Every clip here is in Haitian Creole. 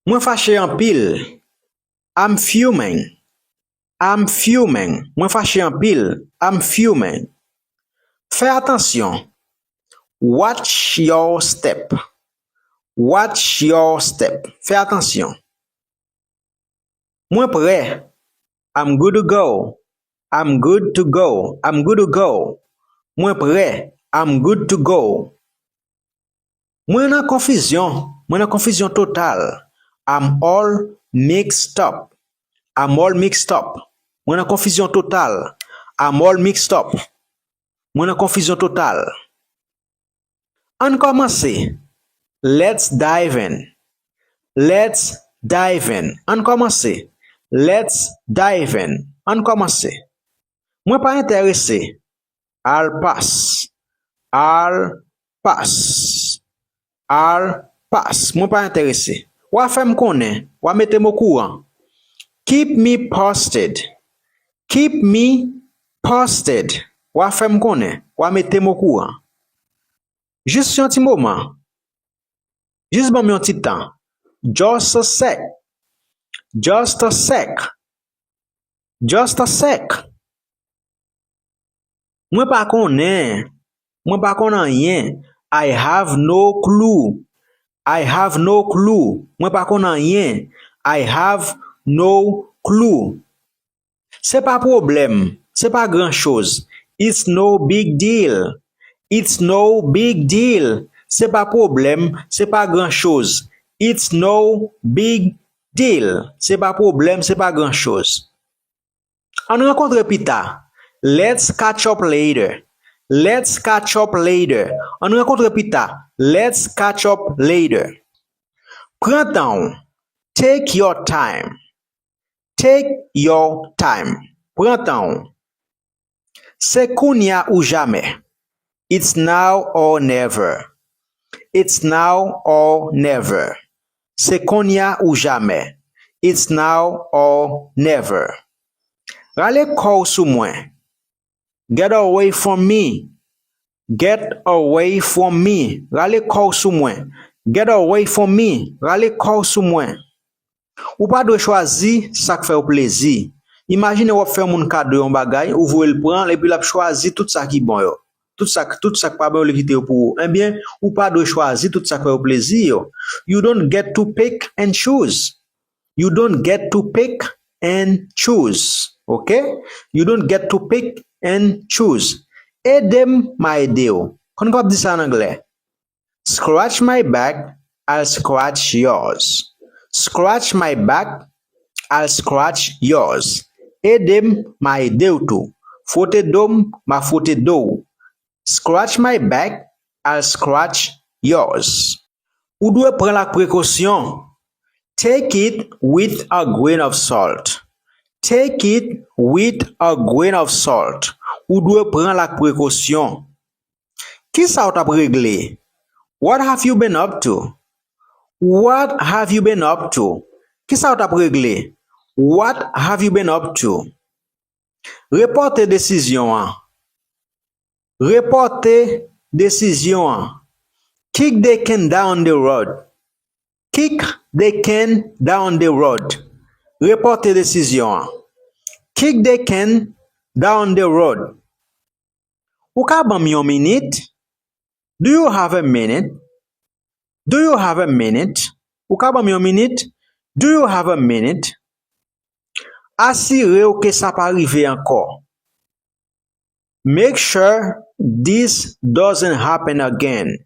Mwen fâché en pile. I'm fuming. I'm fuming. Mwen fâché en pile. I'm fuming. Fais attention. Watch your step. Watch your step. Fais attention. Mwen prêt. I'm good to go. I'm good to go. I'm good to go. Mwen prêt. I'm good to go. Mwen nan confusion. Mwen nan confusion totale. I'm all mixed up. I'm all mixed up. Mwen nan confusion totale. I'm all mixed up. Mwen nan confusion totale. An komanse. Let's dive in. Let's dive in. An komanse. Let's dive in. An komanse. Mwen pa interese. I'll pass. I'll pass. I'll pass. Mwen pa interese. Wa fem konnen. Wa mette mo courant. Keep me posted. Keep me posted. Wa fem konnen. Wa mette mo courant. Juste un petit moment. Juste bon un petit temps. Just a sec. Just a sec. Just a sec. Mwen pa konnen. Mwen pa konnen rien. I have no clue. I have no clue. Mwen pa konnen rien. I have no clue. C'est pas problème. C'est pas grand chose. It's no big deal. It's no big deal. C'est pas problème. C'est pas grand chose. It's no big deal. C'est pas problème. C'est pas grand chose. On rencontre pita. Let's catch up later. Let's catch up later. On rencontre pita. Let's catch up later. Prends temps. Take your time. Take your time. Prends temps. C'est kounya ou jamais. It's now or never. It's now or never. C'est kounya ou jamais. It's now or never. Rale kou sou mwen. Get away from me. Get away from me. Rale kou sou mwen. Get away from me. Rale kou sou mwen. Ou pas de choisir ça qui fait plaisir. Imagine ou faire moun cadeau un bagay, ou vous le prendre et puis la choisir tout ça qui bon yo. Tout ça qui pas bon le quitter pour. Eh bien, ou pas de choisir tout ça qui fait plaisir yo. You don't get to pick and choose. You don't get to pick and choose. Okay? You don't get to pick and choose. Aide ma aide yo. Kon kap di ça en anglais. Scratch my back, I'll scratch yours. Scratch my back, I'll scratch yours. Edem ma ede ou tou. Fote dom ma fote dou. Scratch my back, I'll scratch yours. Ou dwe pren la précaution. Take it with a grain of salt. Take it with a grain of salt. Ou dwe pren la précaution. Ki sa ou tap regle? What have you been up to? What have you been up to? Ki sa ou tap regle? What have you been up to? Reporte décision an. Reporte décision an. Kick the can down the road. Kick the can down the road. Reporte décision an. Kick the can down the road. Ou ka ban mi yon minute? Do you have a minute? Do you have a minute? Ou ka ban mi yon minute? Do you have a minute? Assire ou que ça pas arriver encore. Make sure this doesn't happen again.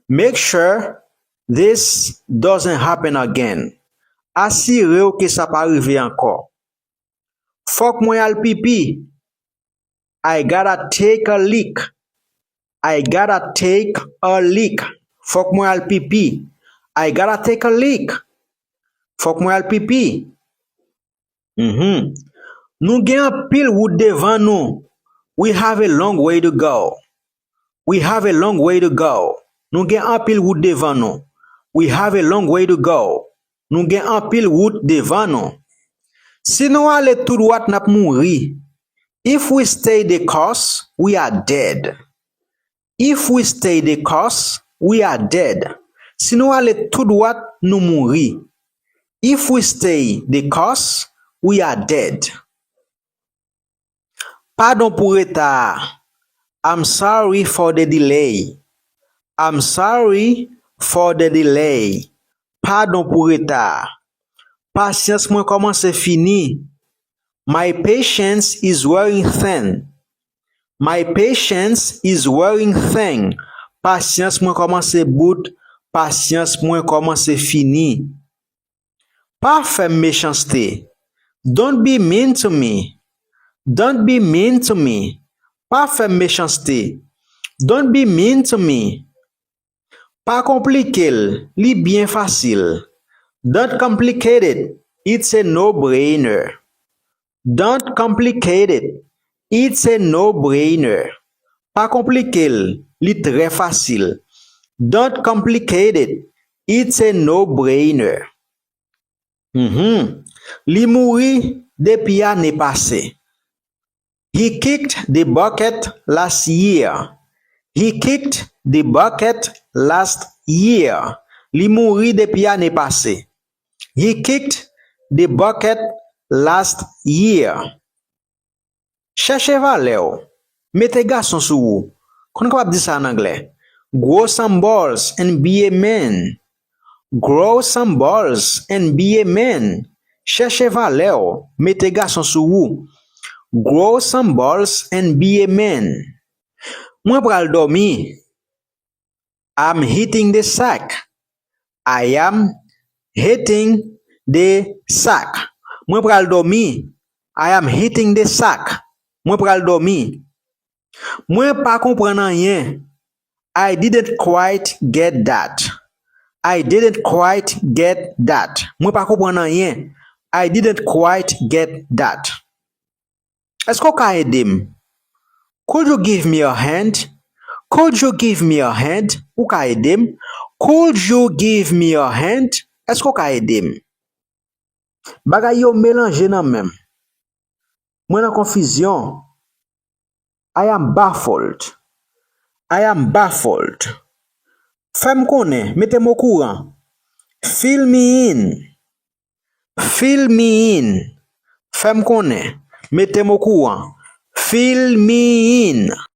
Make sure this doesn't happen again. Assire ou que ça pas arriver encore. Fok mwen al pipi. I gotta take a leak. I gotta take a leak. Fok mwen al pipi. I gotta take a leak. Fok mwen al pipi. Nou gen an pile route devant nou. We have a long way to go. We have a long way to go. Nou gen an pile route devant nou. We have a long way to go. Nou gen an pile route devant nou. Si nou ale tout droit nap mouri. If we stay the course, we are dead. If we stay the course, we are dead. Si nou ale tout droit nou mouri. If we stay the course, we are dead. Pardon pour retard. I'm sorry for the delay. I'm sorry for the delay. Pardon pour retard. Patience mwen komanse fini. My patience is wearing thin. My patience is wearing thin. Patience mwen komanse bout. Patience mwen komanse fini. Pa fè méchanceté. Don't be mean to me. Don't be mean to me. Pa fè méchanceté. Don't be mean to me. Pa komplikel, li bien facile. Don't complicate it. It's a no-brainer. Don't complicate it. It's a no-brainer. Pa komplikel, li très facile. Don't complicate it. It's a no-brainer. Li mouri depi ane pase. He kicked the bucket last year. He kicked the bucket last year. Li mouri depi ane pase. He kicked the bucket last year. Cherche valè ou. Mette garçon sou ou. Kon kapab di sa en anglais. Grow some balls and be a man. Grow some balls and be a man. Cherche valè ou. Mette garçon sou ou. Grow some balls and be a man. Mwen pral dormi. I'm hitting the sack. I am hitting the sack. Mwen pral dormi. I am hitting the sack. Mwen pral dormi. Mwen pa kompren anyen. I didn't quite get that. I didn't quite get that. Mwen pa kompren anyen. I didn't quite get that. Esko ka edem? Could you give me a hand? Could you give me a hand? Ou ka edem? Could you give me a hand? Esko ka edem? Bagay yo mélange nan même. Mwen en confusion. I am baffled. I am baffled. Fèm konnen, mettez-moi au courant. Fill me in. Fill me in. Fèm konnen, mettez-moi au courant. Fill me in.